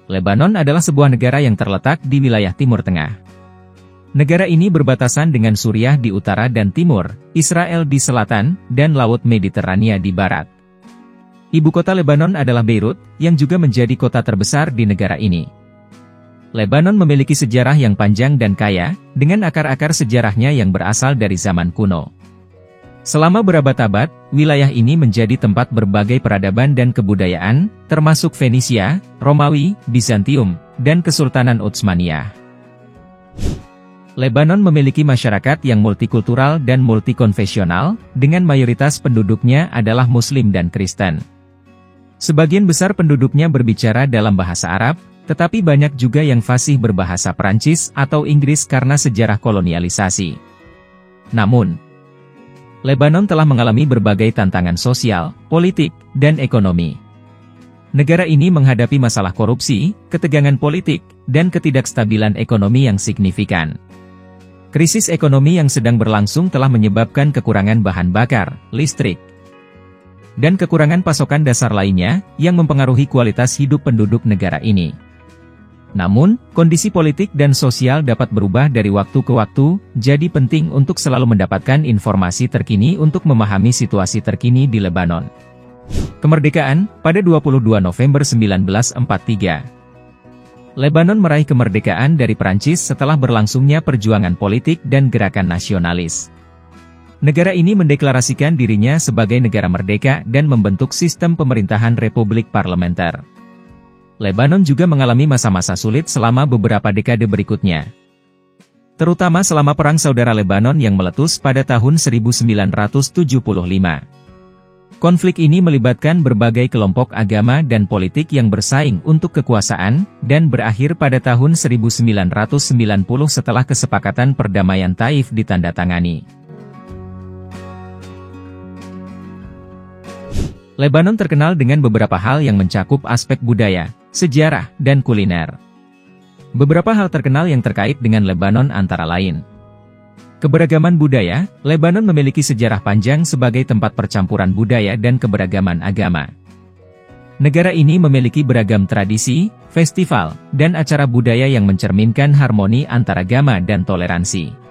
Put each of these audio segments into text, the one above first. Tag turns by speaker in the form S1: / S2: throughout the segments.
S1: Lebanon adalah sebuah negara yang terletak di wilayah Timur Tengah. Negara ini berbatasan dengan Suriah di utara dan timur, Israel di selatan, dan Laut Mediterania di barat. Ibu kota Lebanon adalah Beirut, yang juga menjadi kota terbesar di negara ini. Lebanon memiliki sejarah yang panjang dan kaya, dengan akar-akar sejarahnya yang berasal dari zaman kuno. Selama berabad-abad, wilayah ini menjadi tempat berbagai peradaban dan kebudayaan, termasuk Fenisia, Romawi, Bizantium, dan Kesultanan Utsmaniyah. Lebanon memiliki masyarakat yang multikultural dan multikonfesional, dengan mayoritas penduduknya adalah Muslim dan Kristen. Sebagian besar penduduknya berbicara dalam bahasa Arab, tetapi banyak juga yang fasih berbahasa Prancis atau Inggris karena sejarah kolonialisasi. Namun, Lebanon telah mengalami berbagai tantangan sosial, politik, dan ekonomi. Negara ini menghadapi masalah korupsi, ketegangan politik, dan ketidakstabilan ekonomi yang signifikan. Krisis ekonomi yang sedang berlangsung telah menyebabkan kekurangan bahan bakar, listrik, dan kekurangan pasokan dasar lainnya, yang mempengaruhi kualitas hidup penduduk negara ini. Namun, kondisi politik dan sosial dapat berubah dari waktu ke waktu, jadi penting untuk selalu mendapatkan informasi terkini untuk memahami situasi terkini di Lebanon. Kemerdekaan, pada 22 November 1943. Lebanon meraih kemerdekaan dari Prancis setelah berlangsungnya perjuangan politik dan gerakan nasionalis. Negara ini mendeklarasikan dirinya sebagai negara merdeka dan membentuk sistem pemerintahan republik parlementer. Lebanon juga mengalami masa-masa sulit selama beberapa dekade berikutnya. Terutama selama Perang Saudara Lebanon yang meletus pada tahun 1975. Konflik ini melibatkan berbagai kelompok agama dan politik yang bersaing untuk kekuasaan, dan berakhir pada tahun 1990 setelah kesepakatan perdamaian Taif ditandatangani. Lebanon terkenal dengan beberapa hal yang mencakup aspek budaya, sejarah, dan kuliner. Beberapa hal terkenal yang terkait dengan Lebanon antara lain: keberagaman budaya. Lebanon memiliki sejarah panjang sebagai tempat percampuran budaya dan keberagaman agama. Negara ini memiliki beragam tradisi, festival, dan acara budaya yang mencerminkan harmoni antar agama dan toleransi.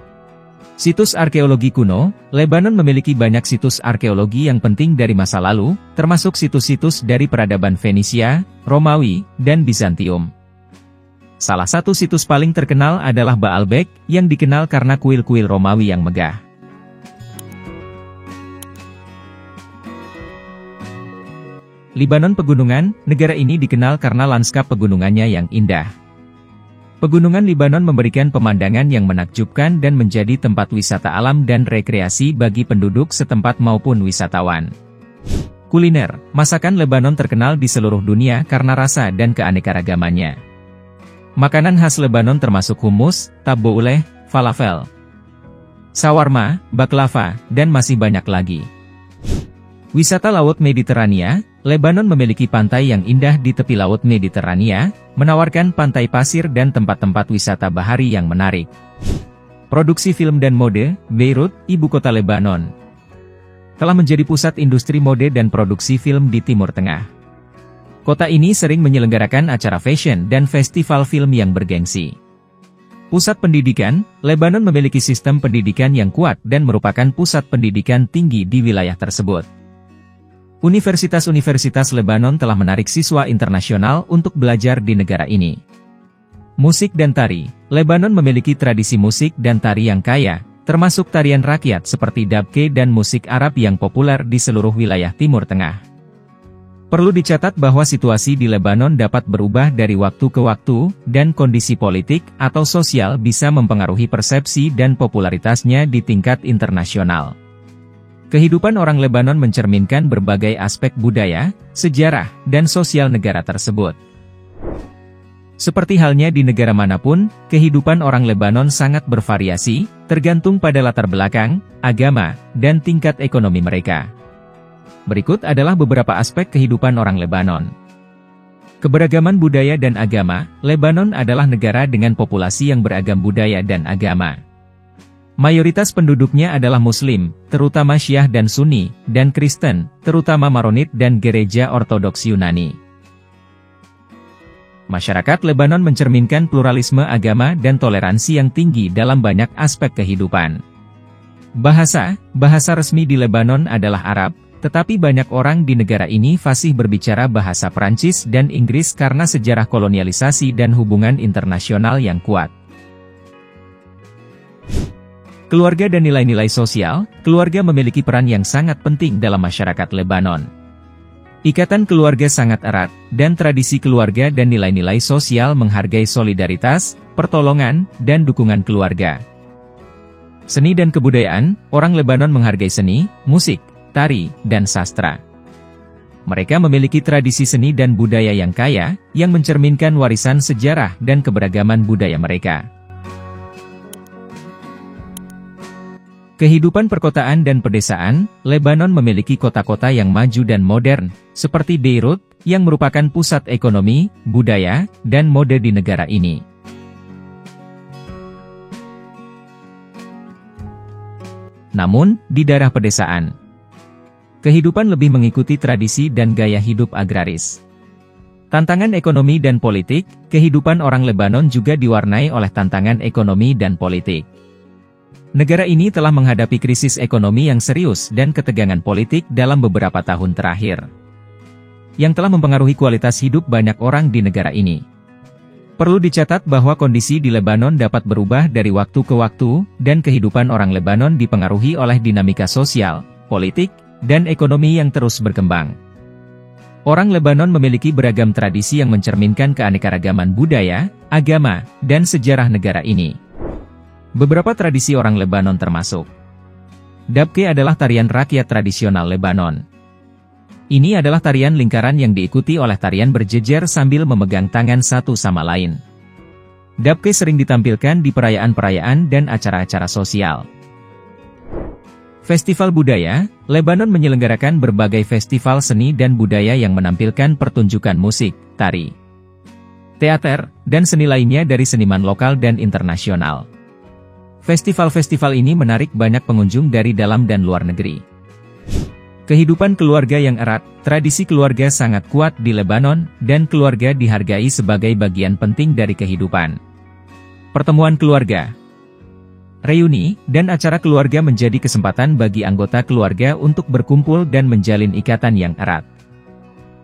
S1: Situs arkeologi kuno. Lebanon memiliki banyak situs arkeologi yang penting dari masa lalu, termasuk situs-situs dari peradaban Fenisia, Romawi, dan Bizantium. Salah satu situs paling terkenal adalah Baalbek, yang dikenal karena kuil-kuil Romawi yang megah. Lebanon pegunungan. Negara ini dikenal karena lanskap pegunungannya yang indah. Pegunungan Lebanon memberikan pemandangan yang menakjubkan dan menjadi tempat wisata alam dan rekreasi bagi penduduk setempat maupun wisatawan. Kuliner. Masakan Lebanon terkenal di seluruh dunia karena rasa dan keanekaragamannya. Makanan khas Lebanon termasuk hummus, tabbouleh, falafel, shawarma, baklava, dan masih banyak lagi. Wisata Laut Mediterania. Lebanon memiliki pantai yang indah di tepi Laut Mediterania, menawarkan pantai pasir dan tempat-tempat wisata bahari yang menarik. Produksi film dan mode. Beirut, ibu kota Lebanon, telah menjadi pusat industri mode dan produksi film di Timur Tengah. Kota ini sering menyelenggarakan acara fashion dan festival film yang bergengsi. Pusat pendidikan. Lebanon memiliki sistem pendidikan yang kuat dan merupakan pusat pendidikan tinggi di wilayah tersebut. Universitas-universitas Lebanon telah menarik siswa internasional untuk belajar di negara ini. Musik dan tari. Lebanon memiliki tradisi musik dan tari yang kaya, termasuk tarian rakyat seperti dabke dan musik Arab yang populer di seluruh wilayah Timur Tengah. Perlu dicatat bahwa situasi di Lebanon dapat berubah dari waktu ke waktu, dan kondisi politik atau sosial bisa mempengaruhi persepsi dan popularitasnya di tingkat internasional. Kehidupan orang Lebanon mencerminkan berbagai aspek budaya, sejarah, dan sosial negara tersebut. Seperti halnya di negara manapun, kehidupan orang Lebanon sangat bervariasi, tergantung pada latar belakang, agama, dan tingkat ekonomi mereka. Berikut adalah beberapa aspek kehidupan orang Lebanon. Keberagaman budaya dan agama. Lebanon adalah negara dengan populasi yang beragam budaya dan agama. Mayoritas penduduknya adalah Muslim, terutama Syiah dan Sunni, dan Kristen, terutama Maronit dan Gereja Ortodoks Yunani. Masyarakat Lebanon mencerminkan pluralisme agama dan toleransi yang tinggi dalam banyak aspek kehidupan. Bahasa resmi di Lebanon adalah Arab, tetapi banyak orang di negara ini fasih berbicara bahasa Perancis dan Inggris karena sejarah kolonialisasi dan hubungan internasional yang kuat. Keluarga dan nilai-nilai sosial, keluarga memiliki peran yang sangat penting dalam masyarakat Lebanon. Ikatan keluarga sangat erat, dan tradisi keluarga dan nilai-nilai sosial menghargai solidaritas, pertolongan, dan dukungan keluarga. Seni dan kebudayaan, orang Lebanon menghargai seni, musik, tari, dan sastra. Mereka memiliki tradisi seni dan budaya yang kaya, yang mencerminkan warisan sejarah dan keberagaman budaya mereka. Kehidupan perkotaan dan pedesaan, Lebanon memiliki kota-kota yang maju dan modern, seperti Beirut, yang merupakan pusat ekonomi, budaya, dan mode di negara ini. Namun, di daerah pedesaan, kehidupan lebih mengikuti tradisi dan gaya hidup agraris. Tantangan ekonomi dan politik, kehidupan orang Lebanon juga diwarnai oleh tantangan ekonomi dan politik. Negara ini telah menghadapi krisis ekonomi yang serius dan ketegangan politik dalam beberapa tahun terakhir, yang telah mempengaruhi kualitas hidup banyak orang di negara ini. Perlu dicatat bahwa kondisi di Lebanon dapat berubah dari waktu ke waktu, dan kehidupan orang Lebanon dipengaruhi oleh dinamika sosial, politik, dan ekonomi yang terus berkembang. Orang Lebanon memiliki beragam tradisi yang mencerminkan keanekaragaman budaya, agama, dan sejarah negara ini. Beberapa tradisi orang Lebanon termasuk: Dabke adalah tarian rakyat tradisional Lebanon. Ini adalah tarian lingkaran yang diikuti oleh tarian berjejer sambil memegang tangan satu sama lain. Dabke sering ditampilkan di perayaan-perayaan dan acara-acara sosial. Festival budaya, Lebanon menyelenggarakan berbagai festival seni dan budaya yang menampilkan pertunjukan musik, tari, teater, dan seni lainnya dari seniman lokal dan internasional. Festival-festival ini menarik banyak pengunjung dari dalam dan luar negeri. Kehidupan keluarga yang erat, tradisi keluarga sangat kuat di Lebanon, dan keluarga dihargai sebagai bagian penting dari kehidupan. Pertemuan keluarga, reuni, dan acara keluarga menjadi kesempatan bagi anggota keluarga untuk berkumpul dan menjalin ikatan yang erat.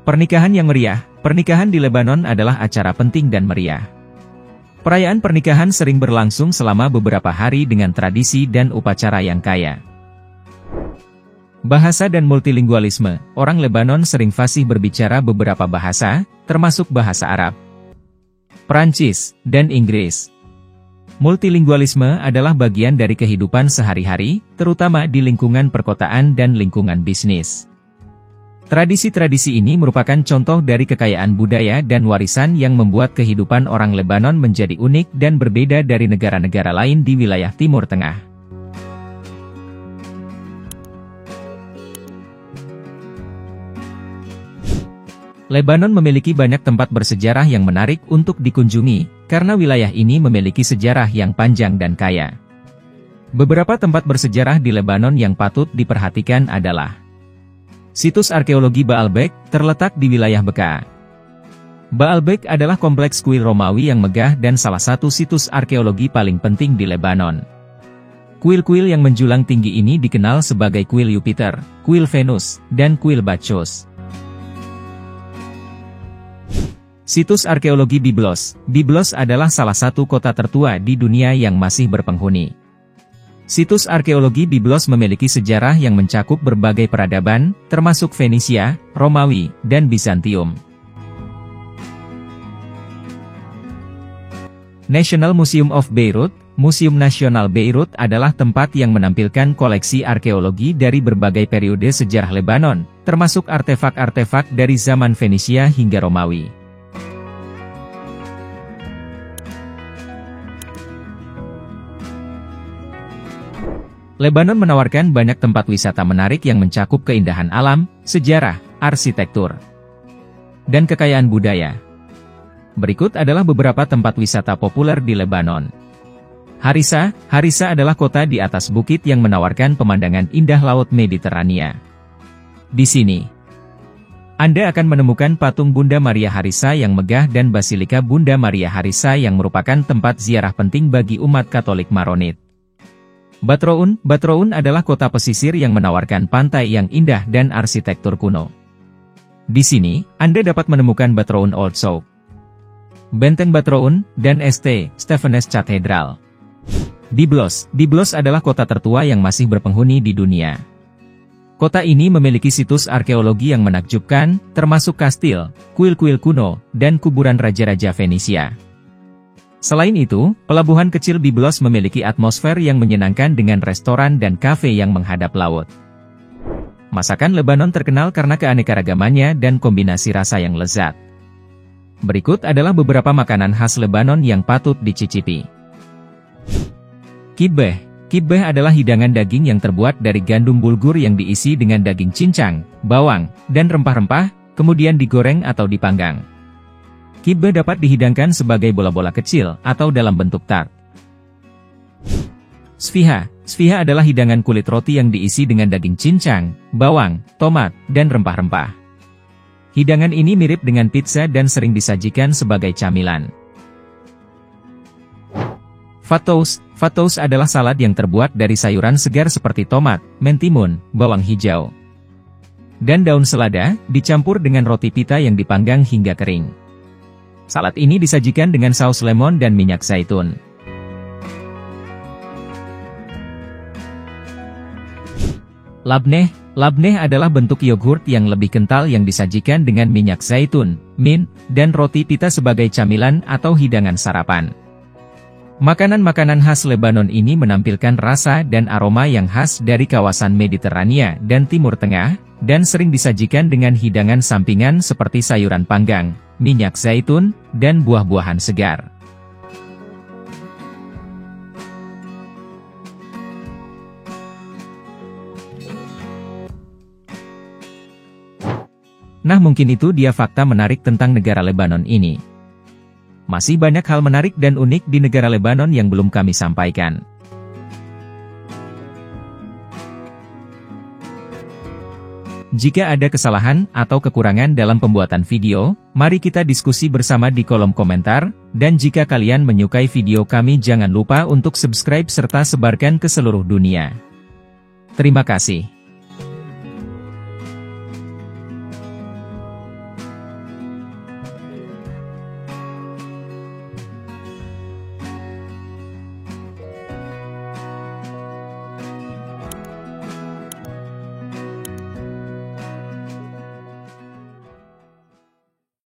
S1: Pernikahan yang meriah, pernikahan di Lebanon adalah acara penting dan meriah. Perayaan pernikahan sering berlangsung selama beberapa hari dengan tradisi dan upacara yang kaya. Bahasa dan multilingualisme, orang Lebanon sering fasih berbicara beberapa bahasa, termasuk bahasa Arab, Perancis, dan Inggris. Multilingualisme adalah bagian dari kehidupan sehari-hari, terutama di lingkungan perkotaan dan lingkungan bisnis. Tradisi-tradisi ini merupakan contoh dari kekayaan budaya dan warisan yang membuat kehidupan orang Lebanon menjadi unik dan berbeda dari negara-negara lain di wilayah Timur Tengah. Lebanon memiliki banyak tempat bersejarah yang menarik untuk dikunjungi, karena wilayah ini memiliki sejarah yang panjang dan kaya. Beberapa tempat bersejarah di Lebanon yang patut diperhatikan adalah: Situs arkeologi Baalbek, terletak di wilayah Bekaa. Baalbek adalah kompleks kuil Romawi yang megah dan salah satu situs arkeologi paling penting di Lebanon. Kuil-kuil yang menjulang tinggi ini dikenal sebagai kuil Jupiter, kuil Venus, dan kuil Bacchus. Situs arkeologi Byblos. Byblos adalah salah satu kota tertua di dunia yang masih berpenghuni. Situs arkeologi Byblos memiliki sejarah yang mencakup berbagai peradaban, termasuk Fenisia, Romawi, dan Bizantium. National Museum of Beirut. Museum Nasional Beirut adalah tempat yang menampilkan koleksi arkeologi dari berbagai periode sejarah Lebanon, termasuk artefak-artefak dari zaman Fenisia hingga Romawi. Lebanon menawarkan banyak tempat wisata menarik yang mencakup keindahan alam, sejarah, arsitektur, dan kekayaan budaya. Berikut adalah beberapa tempat wisata populer di Lebanon. Harissa. Harissa adalah kota di atas bukit yang menawarkan pemandangan indah Laut Mediterania. Di sini Anda akan menemukan patung Bunda Maria Harissa yang megah dan Basilika Bunda Maria Harissa yang merupakan tempat ziarah penting bagi umat Katolik Maronit. Batroun adalah kota pesisir yang menawarkan pantai yang indah dan arsitektur kuno. Di sini, Anda dapat menemukan Batroun Old Souk, Benteng Batroun, dan St. Stephen's Cathedral. Byblos adalah kota tertua yang masih berpenghuni di dunia. Kota ini memiliki situs arkeologi yang menakjubkan, termasuk kastil, kuil-kuil kuno, dan kuburan raja-raja Fenisia. Selain itu, pelabuhan kecil Byblos memiliki atmosfer yang menyenangkan dengan restoran dan kafe yang menghadap laut. Masakan Lebanon terkenal karena keanekaragamannya dan kombinasi rasa yang lezat. Berikut adalah beberapa makanan khas Lebanon yang patut dicicipi. Kibbeh adalah hidangan daging yang terbuat dari gandum bulgur yang diisi dengan daging cincang, bawang, dan rempah-rempah, kemudian digoreng atau dipanggang. Kibbeh dapat dihidangkan sebagai bola-bola kecil atau dalam bentuk tart. Sfiha adalah hidangan kulit roti yang diisi dengan daging cincang, bawang, tomat, dan rempah-rempah. Hidangan ini mirip dengan pizza dan sering disajikan sebagai camilan. Fattoush adalah salad yang terbuat dari sayuran segar seperti tomat, mentimun, bawang hijau, dan daun selada, dicampur dengan roti pita yang dipanggang hingga kering. Salad ini disajikan dengan saus lemon dan minyak zaitun. Labneh adalah bentuk yogurt yang lebih kental yang disajikan dengan minyak zaitun, mint, dan roti pita sebagai camilan atau hidangan sarapan. Makanan-makanan khas Lebanon ini menampilkan rasa dan aroma yang khas dari kawasan Mediterania dan Timur Tengah, dan sering disajikan dengan hidangan sampingan seperti sayuran panggang, minyak zaitun, dan buah-buahan segar. Nah, mungkin itu dia fakta menarik tentang negara Lebanon ini. Masih banyak hal menarik dan unik di negara Lebanon yang belum kami sampaikan. Jika ada kesalahan atau kekurangan dalam pembuatan video, mari kita diskusi bersama di kolom komentar, dan jika kalian menyukai video kami jangan lupa untuk subscribe serta sebarkan ke seluruh dunia. Terima kasih.